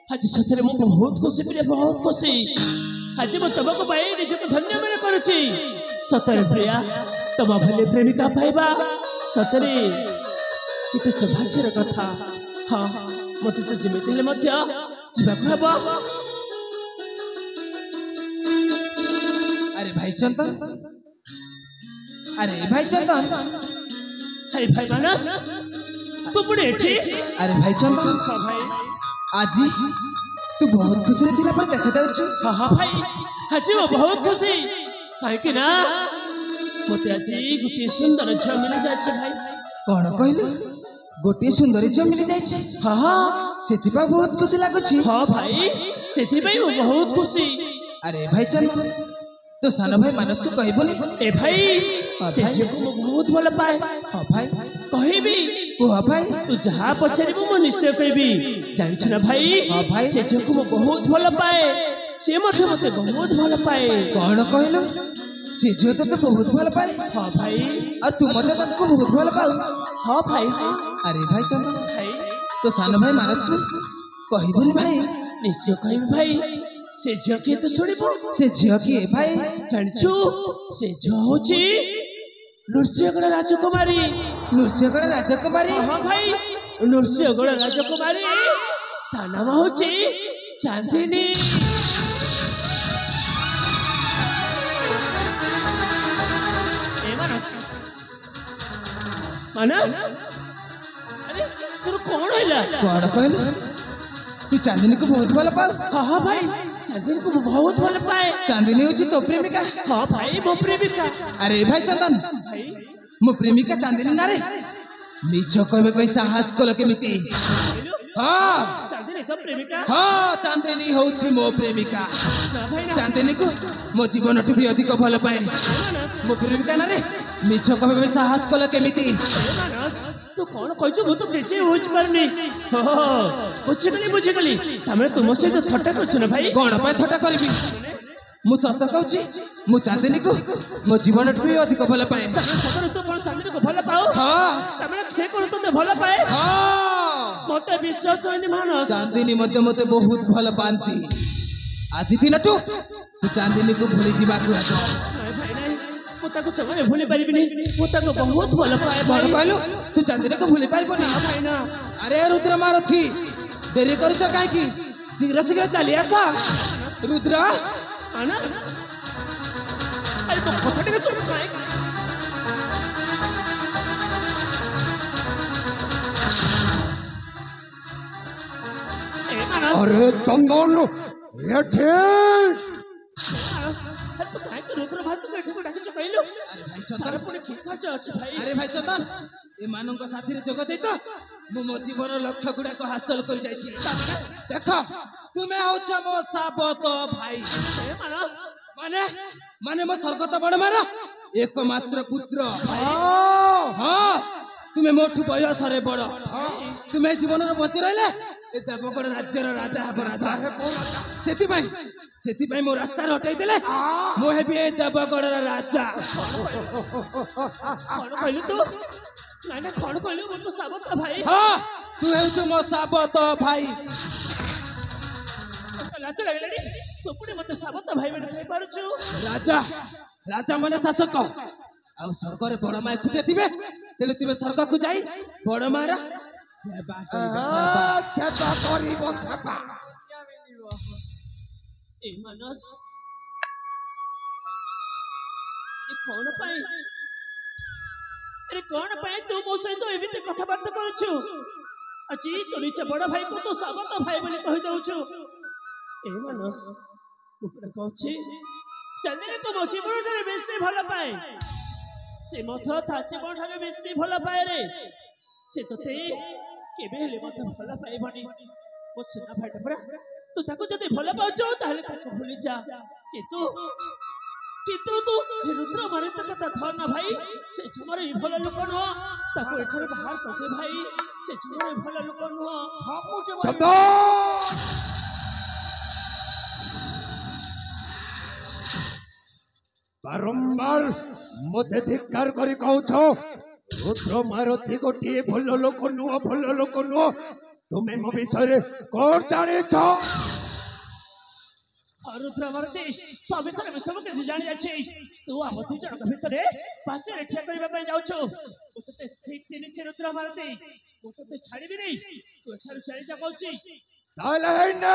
आज सतरे मु बहुत खुशी प्रिय बहुत खुशी आज मु तुमको पाई निजको धन्य मन करूची सतरे प्रिया तुम भले प्रेमिका पाइबा सतरे किते सौभाग्यर कथा हाँ मत तो जिमिति ले मध्य जीवाक हबो। अरे भाई चंदन अरे भाई मानस तू पुणे एठी अरे भाई चंदन हाँ भाई आज तू बहुत खुशी रे थिला पर देखा जाउछु। हाँ हाँ भाई आज वो बहुत खुशी काहे कि ना मते आज गुटी सुंदर झियो मिल जाय भाई। कौन कहले गोटे सुंदरी झियो मिल जाय छे? हाँ हाँ सेथिबा बहुत खुशी लागुछि। हाँ भाई सेथिबा वो बहुत खुशी। अरे भाई चंदन तो सान भाई मानस को कहबोनी ए भाई से झियो को बहुत भल पाए। हां भाई कहबी को भाई तू जहाँ पचारिबु मु निश्चय कहबी जानछु ना भाई। हां भाई से झियो को बहुत भल पाए से मते मते बहुत भल पाए। कौन कहलो से झियो तो बहुत भल पाए? हां भाई और तू मते तनको बहुत भल पाऊ? हां भाई हां। अरे भाई चंदन भाई तो सान भाई मानस को कहबोनी भाई? निश्चय कहबी भाई। से झियो के तो सुनिबो से झियो की भाई जानछु से झियो होची नृसिंहगढ़ राजकुमारी। नृसिंहगढ़ राजकुमारी? हाँ भाई नृसिंहगढ़ राजकुमारी ता नाम होची चांदिनी। मानस अरे तोर कौन हैला? कौन कहलो तू चांदिनी को बहुत भल पाऊ? हाँ हाँ भाई चांदिनी को बहुत भल पाए। चांदिनी होची तो प्रेमिका? हाँ भाई मो प्रेमिका। अरे भाई चंदन भाई मो प्रेमिका चांदिनी ना रे मिछ कहबे कोई साहस कल केमिति? हां चांदिनी तो प्रेमिका। हां चांदिनी होची मो प्रेमिका। ना भाई ना चांदिनी को मो जीवन ठु भी अधिक भल पाए। मो प्रेमिका ना रे मिछ कहबे साहस कल केमिति? मानस तू कौन कहछु मु तो किछि होच परनी। हो बुझी गली तमे तुम से तो थट्टा करछु ना भाई। कोन पे थट्टा करबी मु सत कहूची मु चांदिनी को मो जीवन ठु भी अधिक भल पाए। सतर तो कोन चांदिनी को भल पाओ? हां तमे से कोन तो भल पाए? हां मते विश्वास होनी मानस। चांदिनी मते मते बहुत भल पांती। आज दिन तू चांदिनी को भूली जीवा को आस। भाई नहीं मु ताको चमरे भूली परिबि नहीं मु ताको बहुत भल पाए। भाई कहलु तू चांदिनी को भूली पाइबो ना? भाई ना अरे रुद्र मारथी देरी करछ काहे की शीघ्र शीघ्र चली आसा। रुद्र आना अरे तो कथाटे के तुम काय ए मानस अरे चंदन ये ठीक अरे तो काय रुद्र भाई तो बैठे को डाके कहलो। अरे भाई चंदन तारे पुणी ठीक ठाक अछि भाई। अरे भाई चंदन ए मानन को साथी रे जग दे तो मु मो जीवन लक्ष्य गुडा को हासिल कर जाईची। देख तुमे होछ मो साबत भाई। ए मानस माने माने मो स्वर्गत बड़ मारा एकमात्र पुत्र। हां तुमे मोठू बयस रे बड़ तुमे जीवन रे बची रहले ए देवगढ़ राज्य रो राजा हब राजा सेति भाई मो रास्ता हटाई देले मो हेबी ए देवगढ़ रो राजा। कौन कहलु तू? ना ना कौन कहलु मो तो साबत भाई। हां तू हेउछ मो साबत भाई। लाच लागलेडी तू पुणी मते साबत भाई बेटा कहि पारुछु? राजा राजा माने शासक आ स्वर्ग रे बड़ माय खुजे थिबे तेले तिबे स्वर्ग को जाई बड़ मारा सेवा सेवा करिबो सेवा। ए मानस अरे कौन पाए तू मो सहित एमिति कथाबार्ता करूछु? আজি तो निचे बड़ भाई को तो साबत भाई बोली कहि दउछु। ए मानस मुकरा कहछि चांदिनी को मो जीवन ठारे बेसी भल पाए से मथ ता जीवन ठारे बेसी भल पाए रे से तते केबे हेले मथ भल पाइबनी मो सुना भाईटा परा तू ताको जदि भल पाउछो ताहले ताको भूली जा किंतु तू रुद्र मारे तक ता ना भाई से छमरे भल लोक न ताको एठारे बाहर करके भाई से छमरे भल लोक न। शब्द बारंबार मते धिक्कार करी कहू रुद्र मारती गोटे भल लोक नुह ତୁମେ ମୋ ବିଷୟରେ କଣ ଜାଣିଛ? ରୁଦ୍ରମୂର୍ତ୍ତି ତୋ ବିଷୟରେ ମୁଁ ସବୁ କିଛି ଜାଣିଯାଇଛି। ତୁ ଆମ ଦୁଇ ଜଣଙ୍କ ଭିତରେ ପାଚେରୀ ଠିଆ କରିବା ପାଇଁ ଯାଉଛୁ। ମୁଁ ତୋତେ ଠିକ୍ ଚିହ୍ନିଛି ରୁଦ୍ରମୂର୍ତ୍ତି। ମୁଁ ତୋତେ ଛାଡ଼ିବିନି। ତୁ ଏଠାରୁ ଚାଲିଯା କହୁଛି। ତାହେଲେ ହେଇନି।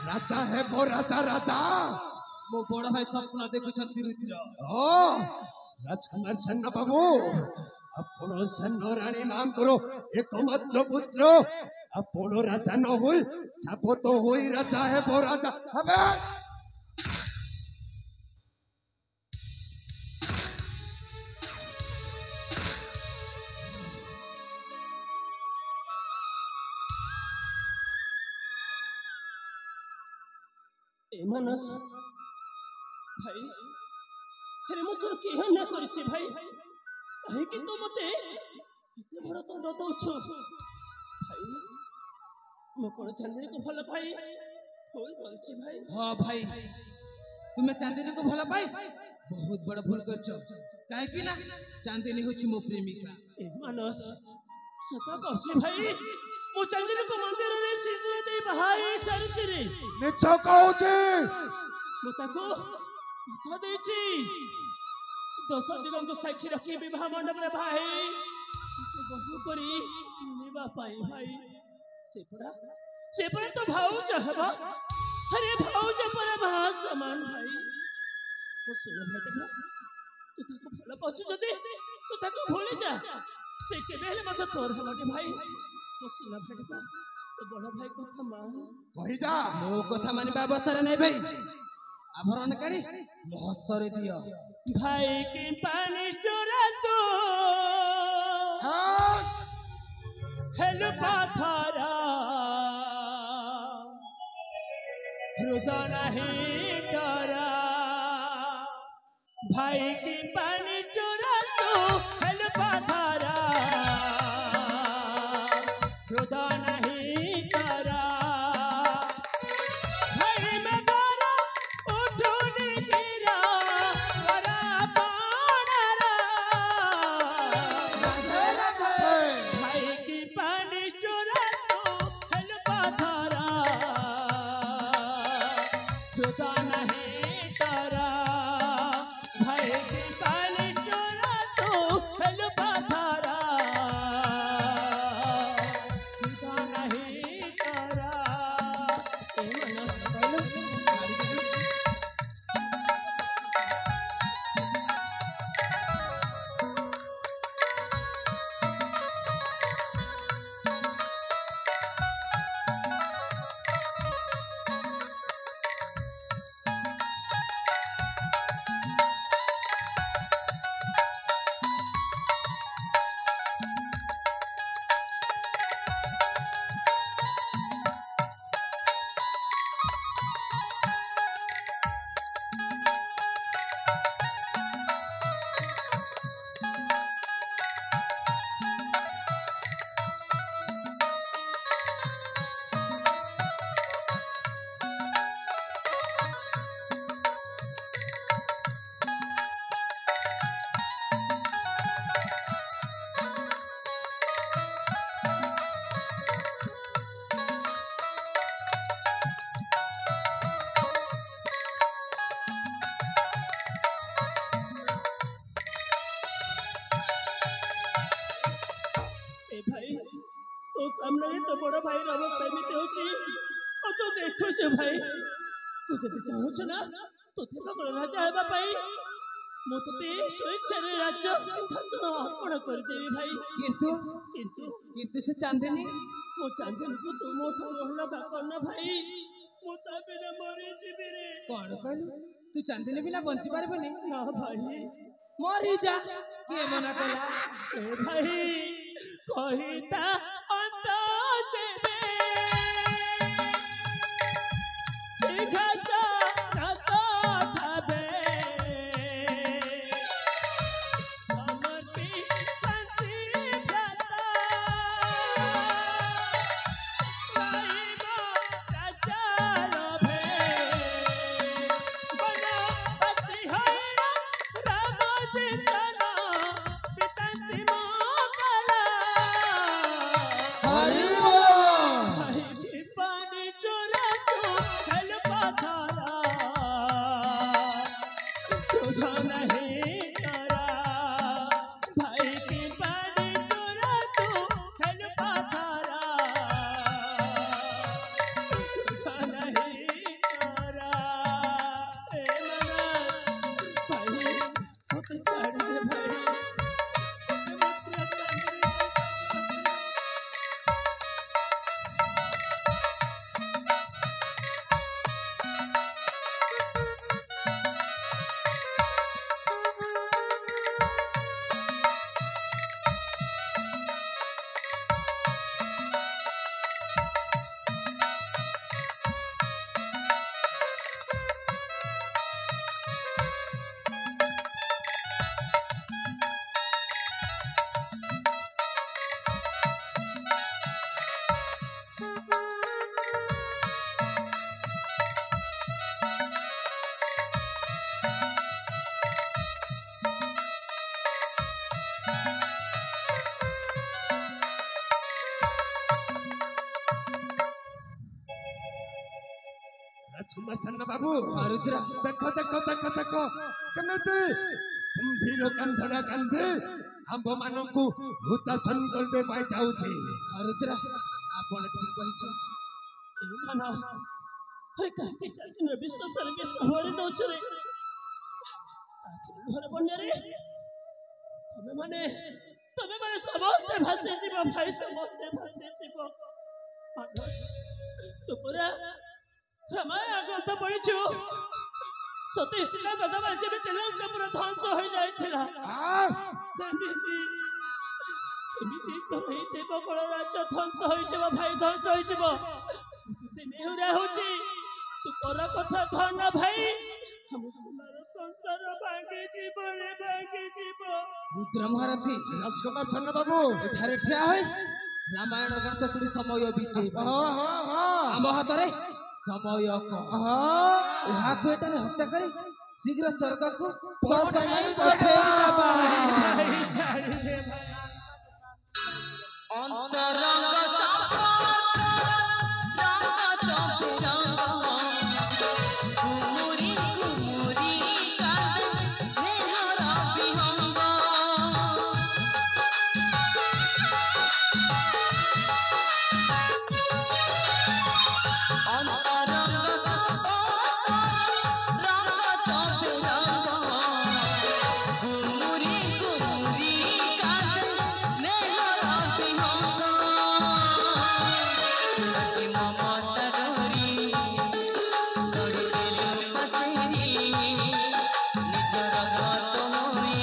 ରାଜା ହେବ ରାଜା ରାଜା। ମୋ ବଡ ଭାଇ ସ୍ୱପ୍ନ ଦେଖୁଛନ୍ତି ରୁଦ୍ର। ରାଜକୁମାର ସେନ ବାବୁ, ଆପଣ ସେନ ରାଣୀ ମାଙ୍କର ଏକମାତ୍ର ପୁତ୍ର। ଆପଣ ରାଜା ନ ହୋଇ ଶାପତ ହୋଇ ରାଜା ହେବ ରାଜା ହେବେ। ମାନସ ଭାଇ, ଆରେ ମୁଁ ତୋର କି ଅନ୍ୟାୟ କରିଛି ଭାଇ? କାହିଁକି ତୁ ମତେ ଏତେ ବଡ଼ ଦଣ୍ଡ ଦଉଛୁ ଭାଇ? ମୁଁ କଣ ଚାନ୍ଦିନୀକୁ ଭଲ ପାଇ ଭୁଲ କରିଛି ଭାଇ? ହଁ ଭାଇ, ତୁମେ ଚାନ୍ଦିନୀକୁ ଭଲ ପାଇ ବହୁତ ବଡ ଭୁଲ କରିଛ। କାହିଁକି ନା ଚାନ୍ଦିନୀ ହେଉଛି ମୋ ପ୍ରେମିକା। ଏ ମାନସ ସତ କହୁଛି ଭାଇ, ମୁଁ ଚାନ୍ଦିନୀକୁ ମନ୍ଦିରରେ ସିନ୍ଦୁର ଦେଇ ବାହା ହେଇ ସାରିଛି ରେ। ମିଛ କହୁଛି। ମୁଁ ତାକୁ କଥା ଦେଇଛି 10 ଦିନଙ୍କୁ ସାକ୍ଷୀ ରଖି ବିବାହ ମଣ୍ଡପରେ ବାହା ହେଇ ତାକୁ ବୋହୂ କରି ନେବା ପାଇଁ ଭାଇ। ସେ ପରା ତ ଭାଉଜ ହେବ। ଆରେ ଭାଉଜ ପରା ବାହା ସମାନ ଭାଇ। ମୋ ସୁର ଭାଇଟା, ତୁ ତାକୁ ଭଲ ପାଉଛୁ ଯଦି ତୁ ତାକୁ ଭୁଲି ଯା। ସେ କେବେ ହେଲେ ମଧ୍ୟ ତୋର ହେବନି ଭାଇ। ମୋ ସୁନା ଭାଇଟା, ତୋ ବଡ଼ ଭାଇ କଥା ମାନ। କହିଯା। ମୋ କଥା ମାନିବା ଅବସ୍ଥାରେ ନାହିଁ ଭାଇ। ଆଭରଣ କାଢି ମୋ ହସ୍ତରେ ଦିଅ। ଭାଇ କି ପାଣି ଚୋରା ତୁ ହେଲୁ ପାଥର, ହୃଦୟ ନାହିଁ ତୋର। ଭାଇ କି ପାଣି ଚୋରା ତୁ ହେଲୁ ପାଥର, ହୃଦୟ ନାହିଁ ତୋର। ଭାଇ ମେ ବରା ଉଠୁନି ଗିରା ବରା ପାଣର। ଭାଇ କି ପାଣି ଚୋରା ତୁ ହେଲୁ ପାଥର, ହୃଦୟ ନାହିଁ ତୋର। ଭାଇ କି ପାଣି ଚୋରା ତୁ ହେଲୁ ପାଥର, ହୃଦୟ ନାହିଁ ତୋର। ଏ ମାନସ तो सामने तो बड़ भाई अवस्था एमती हो तो देखुछ भाई तू जब चाहूच ना तुते पागल राजा हेबा मु तुते स्वेच्छा राज्य सिंहासन अर्पण करदेवी भाई। किंतु किंतु किंतु से चांदनी मो चांदनी को तू मो ठार अलगा करना भाई। मु ता बिना मरी जीवी रे। कौन कहलु तू चांदनी बिना बंची पारबनी? ना भाई मरी जा के मना कला ए भाई कहिता अंत जेबे सिघाता रात ठाबे समति पंसी जाता लाइगो राजा लोभे बना अति हैरा राम चिंतना पितंती मोकला हरि बोल भाई की पानी चोरा तू खेल पाथारा तुझा नहीं करा भाई की पानी चोरा तू खेल पाथारा तुझा नहीं करा ए मना भाई होते चढ़ दे भाई राजकुमार सन्ना बाबू रुद्र देखो देखो देखो देखो केमिति कुंभीर कांधरा कांधे आंब मानकु हुतासन करते पाई जाउछि रुद्र आपण ठीक कहिछ ए मानस हे काहे चालचिन विश्वासरे विश्व भरि दउछ रे ताके घर बन्या रे तमे माने समस्त भासे जीव भाई समस्त भासे जीव मानस तू पूरा समय आगत पड़िछु सती सिला गदबा जेबे लंका पूरा ध्वंस हो जाइथिला सेमिति तो रही देव कोळ राज ध्वंस होई जेबो भाई ध्वंस होई जेबो तते नेहुरा होची तू कोरा कथा धन भाई हम सुनार संसार भागे जीव रे भागे जीव रुद्र महारथी राजकुमार सन्ना बाबू एठारे ठिया होय रामायण गाथा सुनी समय बीते आम हातरे समय को यहाँ को एटारे हत्या करी शीघ्र स्वर्ग को ससमय पठेई नबा भाई छाड़ी दे भाई अंतरंग संपत रंग तो कुमुरी कुमुरी कांद स्नेहर विहंग